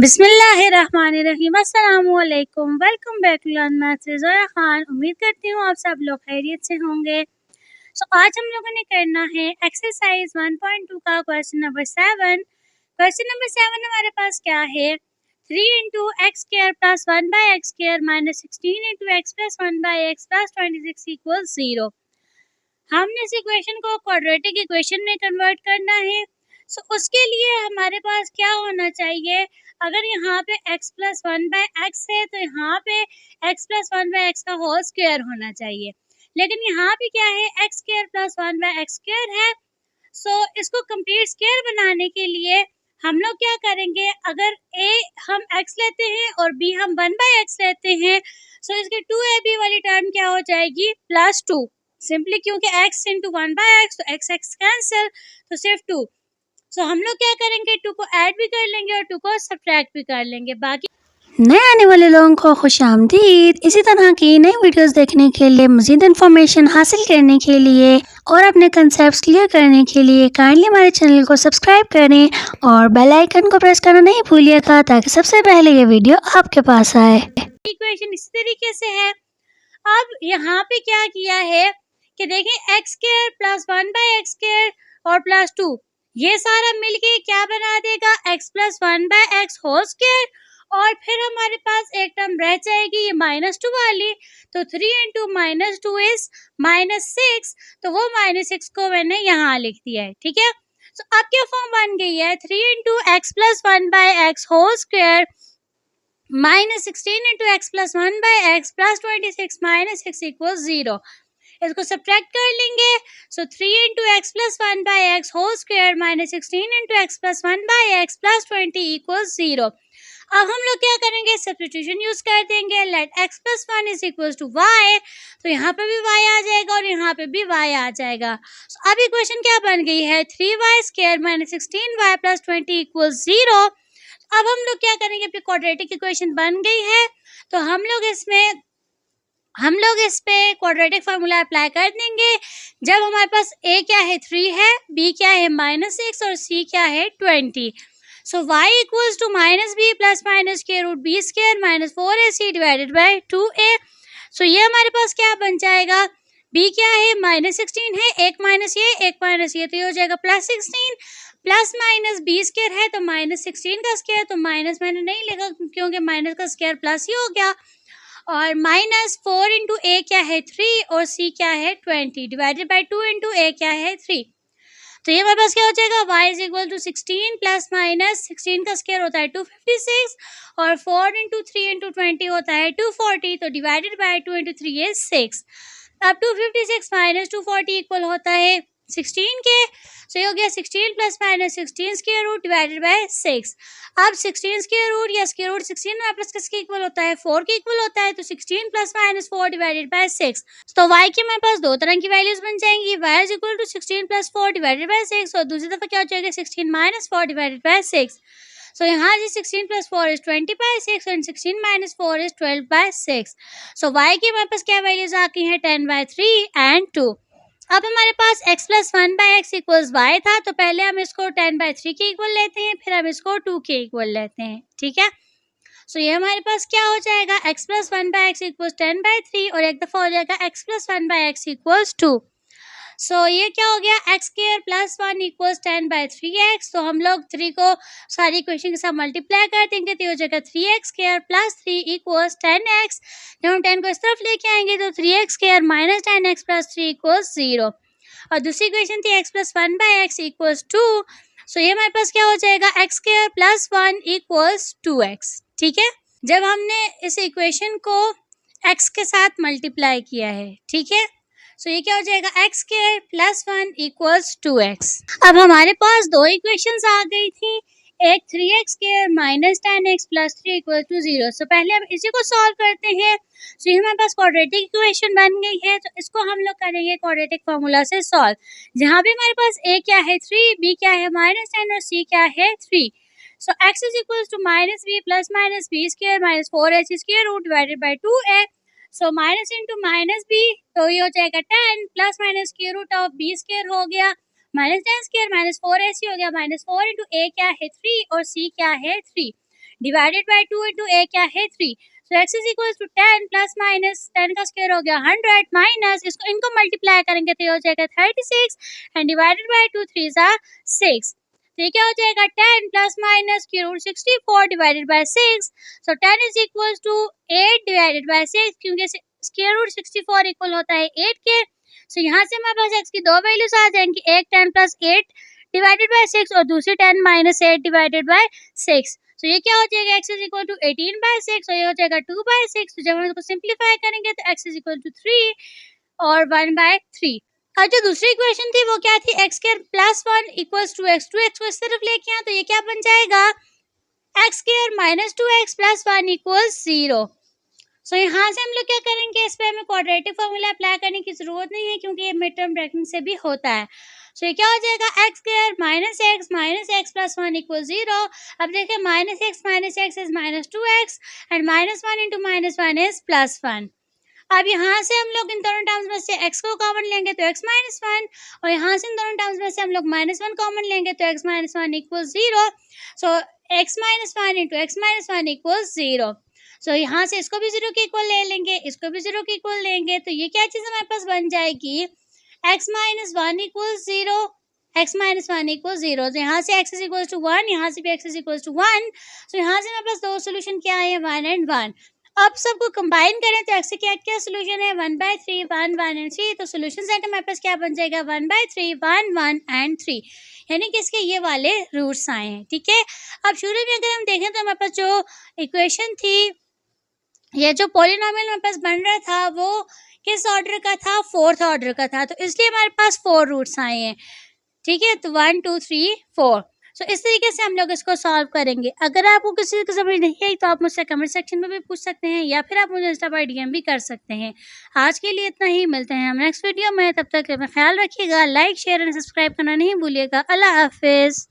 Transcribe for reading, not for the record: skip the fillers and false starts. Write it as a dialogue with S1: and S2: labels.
S1: बिस्मिल्लाहिर्रहमानिर्रहीम। अस्सलामुअलैकुम। Welcome back to learn maths with Zoya Khan. उम्मीद करती हूँ आप सब लोग खैरियत से होंगे। आज हम लोगों ने करना है एक्सरसाइज 1.2 का क्वेश्चन नंबर 7। क्वेश्चन नंबर 7 हमारे पास क्या है, 3 into x square plus 1 by x square minus 16 into x plus 1 by x plus 26 equal 0। हमने इस इक्वेशन को क्वाड्रेटिक इक्वेशन में कन्वर्ट करना है। उसके लिए हमारे पास क्या होना चाहिए, अगर यहाँ पे x प्लस 1 बाई एक्स है तो यहाँ पे x प्लस 1 बाई एक्स का होल स्क्वायर होना चाहिए, लेकिन यहाँ पे क्या है, x square plus 1 by x square है। इसको कंप्लीट स्क्वायर बनाने के लिए हम लोग क्या करेंगे, अगर a हम x लेते हैं और b हम 1 बाई एक्स लेते हैं, इसके 2ab वाली टर्म क्या हो जाएगी, +2। सिंपली क्योंकि x इंटू 1 बाई एक्स तो x कैंसिल, तो सिर्फ 2। हम लोग क्या करेंगे, 2 को ऐड भी कर लेंगे और 2 को सब्ट्रैक्ट भी कर लेंगे। बाकी
S2: नए आने वाले लोगों को खुशामदीद। इसी तरह की नई वीडियोस देखने के लिए, मज़ीद इन्फॉर्मेशन हासिल करने के लिए और अपने कंसेप्ट्स क्लियर करने के लिए काइंडली हमारे चैनल को सब्सक्राइब करें और बेल आइकन को प्रेस करना नहीं भूलिएगा, ताकि सबसे पहले ये वीडियो आपके पास आए।
S1: इक्वेशन इसी तरीके से है। अब यहाँ पे क्या किया है कि देखें, x square plus 1 by x square और +2, ये सारा मिलके क्या बना देगा, x plus 1 by x whole square. और फिर हमारे पास एक टर्म रह जाएगी ये -2 वाली, तो 3 इंटू -2 इज -6, तो वो -6 को मैंने यहाँ लिख दिया है। ठीक है, अब क्या फॉर्म बन गई है, 3 into x plus 1 by x whole square -16 into x plus 1 by x plus 26 -6 equal 0। इसको सब्ट्रैक्ट कर लेंगे, 3 into x plus 1 by x whole square -16 into x plus 1 by x plus 20 equal 0। अब हम लोग क्या करेंगे, सब्स्टिट्यूशन यूज कर देंगे। Let x plus 1 is equal to y, तो यहाँ पे भी y आ जाएगा और यहाँ पे भी y आ जाएगा। अब इक्वेशन क्या बन गई है, 3y square minus 16y plus 20 equal 0। अब हम लोग क्या करेंगे, अपनी क्वाड्रेटिक इक्वेशन बन गई है, तो हम लोग इस पे क्वाड्रेटिक फार्मूला अप्लाई कर देंगे। जब हमारे पास a क्या है 3 है, b क्या है -6 और c क्या है 20। y equals to -b plus minus के root b square -4ac divided by 2a। ये हमारे पास क्या बन जाएगा, b क्या है -16 है, एक माइनस ये तो ये हो जाएगा +16, प्लस माइनस b स्क्वायर है तो -16 का स्क्वायर, तो माइनस मैंने नहीं लिखा क्योंकि माइनस का स्क्वायर प्लस ही हो गया, और -4 इंटू ए क्या है 3 और c क्या है 20 डिवाइडेड बाय 2 इंटू ए क्या है 3। तो ये हमारे पास क्या हो जाएगा, y is equal to 16 plus minus 16 का स्क्वायर होता है 256 और 4 इंटू 3 इंटू 20 होता है 240, तो डिवाइडेड बाय 2 इंटू 3 इज 6। अब 256 माइनस 240 इक्वल होता है 16 के, ये हो गया 16 plus minus 16 square root divided by 6। अब 16 स्क्वायर रूट या स्क्वायर रूट 16 हमारे पास किसके इक्वल होता है, 4 के इक्वल होता है, तो 16 प्लस माइनस 4 डिवाइडेड बाय 6। तो y की हमारे पास दो तरह की वैल्यूज बन जाएंगी, y is equal to 16 plus 4 divided by 6, और दूसरी दफा क्या हो जाएगा 16 माइनस 4 डिवाइडेड बाय 6। यहाँ जी 16 plus 4 is 20 by 6 and 16 minus 4 is 12 by 6। y की हमारे पास क्या वैल्यूज आ गई हैं, 10 बाय 3 एंड 2। अब हमारे पास x plus 1 by x equals y था, तो पहले हम इसको 10 बाई 3 के इक्वल लेते हैं, फिर हम इसको 2 के इक्वल लेते हैं। ठीक है, ये हमारे पास क्या हो जाएगा, x plus 1 by x equals 10 by 3 और एक दफ़ा हो जाएगा x plus 1 by x equals 2। ये क्या हो गया, x square plus 1 equals 10 by 3x। तो हम लोग 3 को सारी इक्वेशन के साथ मल्टीप्लाई कर देंगे, तो ये हो जाएगा 3x square plus 3 equals 10x। जब हम 10 को इस तरफ लेके आएंगे तो 3x square minus 10x plus 3 equals 0। और दूसरी इक्वेशन थी x plus 1 by x equals 2। ये हमारे पास क्या हो जाएगा, x square plus 1 equals 2x। ठीक है, जब हमने इस इक्वेशन को x के साथ मल्टीप्लाई किया है, ठीक है, ये क्या हो जाएगा, x square plus 1 equals 2x। अब हमारे पास दो इक्वेशंस आ गई थी, एक 3x square minus 10x plus 3 equals to 0। पहले हम इसी को सॉल्व करते हैं। ये हमारे पास क्वाड्रेटिक इक्वेशन बन गई है, तो इसको हम लोग करेंगे क्वाड्रेटिक फार्मूला से सॉल्व, जहाँ भी हमारे पास a क्या है 3, b क्या है -10 और c क्या है 3। x is equals to -b plus minus b square minus 4h square root divided by 2a। Minus into minus b, तो ये हो जाएगा 10 plus minus square root of b square हो गया -10 स्क्वायर -4ac हो गया, -4 इंटू a क्या है 3 और c क्या है 3 डिवाइडेड बाय 2 इंटू ए क्या है 3। So x is equal to 10 plus minus 10 का स्क्वायर हो गया 100 माइनस इसको इनको मल्टीप्लाई करेंगे तो ये हो जाएगा 36 एंड डिवाइडेड बाय 2 3 ज़ा 6। तो ये क्या हो जाएगा 10 प्लस माइनस की root 64 divided by 6। So 10 is equal to 8 divided by 6 क्योंकि स्क्वायर रूट 64 इक्वल होता है 8 के। सो यहाँ से हमारे पास x की दो वैल्यूज आ जाएंगी, एक 10 प्लस 8 डिवाइडेड बाय 6 और दूसरी 10 माइनस 8 डिवाइडेड बाय 6। तो ये क्या हो जाएगा x is equal to 18 by 6 और ये हो जाएगा 2 बाय 6। तो जब हम इसको सिंप्लीफाई करेंगे तो x इज इक्वल टू 3 और 1 बाय 3। और जो दूसरी इक्वेशन थी वो क्या थी, x square plus 1 equals to x, 2x को इस तरफ लेके आए तो ये क्या बन जाएगा x square minus 2x plus 1 equals 0। सो यहाँ से हम लोग क्या करेंगे, इस पे हमें क्वाड्रेटिक फॉर्मूला अप्लाई करने की जरूरत नहीं है क्योंकि ये मिड टर्म ब्रैकेट से भी होता है। सो ये क्या हो जाएगा x square minus x plus 1 equal 0। अब देखिए minus x is minus 2x and minus 1 into minus 1 is plus 1। अब यहाँ से हम लोग इन दोनों टर्म्स में से x को कॉमन लेंगे तो x माइनस 1 और यहाँ से इन दोनों टर्म्स में से हम लोग माइनस 1 कॉमन लेंगे तो x माइनस 1 इक्वल 0। सो x minus 1 into x minus 1 equal 0। सो यहाँ से इसको भी 0 के इक्वल ले लेंगे, इसको भी 0 के इक्वल लेंगे तो ये क्या चीज़ हमारे पास बन जाएगी x minus 1 equal 0, x minus 1 equal 0। तो यहाँ से x इज इक्वल टू 1, यहाँ से भी x इज इक्वल टू 1। सो यहाँ से हमारे पास दो सोल्यूशन क्या है 1 एंड 1। अब सबको कंबाइन करें तो x से क्या क्या सोल्यूशन है 1/3 1 1 एंड 3। तो सोल्यूशन सेट हमारे पास क्या बन जाएगा 1/3 1 1 एंड 3, यानी कि इसके ये वाले रूट्स आए हैं। ठीक है, अब शुरू में अगर हम देखें तो हमारे पास जो इक्वेशन थी, ये जो पॉलिनोमियल हमारे पास बन रहा था वो किस ऑर्डर का था, फोर्थ ऑर्डर का था, तो इसलिए हमारे पास 4 रूट्स आए हैं। ठीक है, तो 1 2 3 4। सो इस तरीके से हम लोग इसको सॉल्व करेंगे। अगर आपको किसी को समझ नहीं आई तो आप मुझसे कमेंट सेक्शन में भी पूछ सकते हैं या फिर आप मुझे इंस्टा पर डीएम भी कर सकते हैं। आज के लिए इतना ही, मिलते हैं हम नेक्स्ट वीडियो में। तब तक अपना ख्याल रखिएगा, लाइक शेयर एंड सब्सक्राइब करना नहीं भूलिएगा। अल्लाह हाफिज़।